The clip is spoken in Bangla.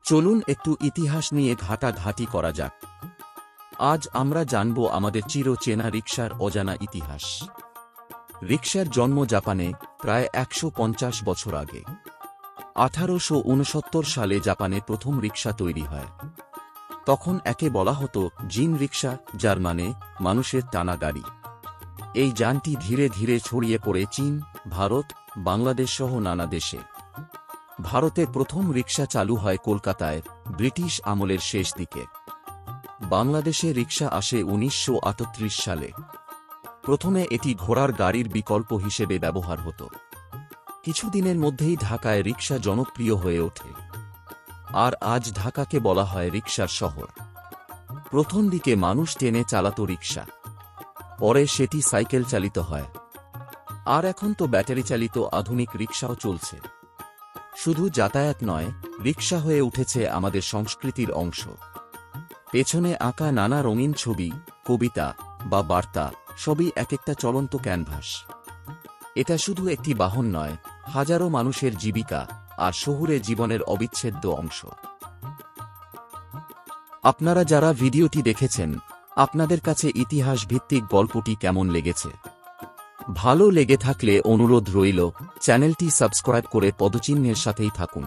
চলুন একটু ইতিহাস নিয়ে ঘাটাঘাটি করা যাক। আজ আমরা জানব আমাদের চিরচেনা রিকশার অজানা ইতিহাস। রিকশার জন্ম জাপানে প্রায় ১৫০ বছর আগে। ১৮৬৯ সালে জাপানে প্রথম রিকশা তৈরি হয়। তখন একে বলা হতো জিন রিকশা, যার মানে মানুষের টানা গাড়ি। এই যানটি ধীরে ধীরে ছড়িয়ে পড়ে চীন, ভারত, বাংলাদেশ সহ নানা দেশে। ভারতে প্রথম রিকশা চালু হয় কলকাতায় ব্রিটিশ আমলের শেষ দিকে। বাংলাদেশে রিকশা আসে ১৯৩৮ সালে। প্রথমে এটি ঘোড়ার গাড়ির বিকল্প হিসেবে ব্যবহার হতো। কিছুদিনের মধ্যেই ঢাকায় রিকশা জনপ্রিয় হয়ে ওঠে। আর আজ ঢাকাকে বলা হয় রিকশার শহর। প্রথম দিকে মানুষ টেনে চালাতো রিকশা, পরে সেটি সাইকেল চালিত হয়, আর এখন তো ব্যাটারি চালিত আধুনিক রিকশাও চলছে। শুধু যাতায়াত নয়, রিকশা হয়ে উঠেছে আমাদের সংস্কৃতির অংশ। পেছনে আঁকা নানা রঙিন ছবি, কবিতা বা বার্তা সবই এক একটা চলন্ত ক্যানভাস। এটা শুধু একটি বাহন নয়, হাজারো মানুষের জীবিকা আর শহুরে জীবনের অবিচ্ছেদ্য অংশ। আপনারা যারা ভিডিওটি দেখেছেন, আপনাদের কাছে ইতিহাস ভিত্তিক গল্পটি কেমন লেগেছে? ভালো লেগে থাকলে অনুরোধ রইল, চ্যানেলটি সাবস্ক্রাইব করে পদচিহ্নের সাথেই থাকুন।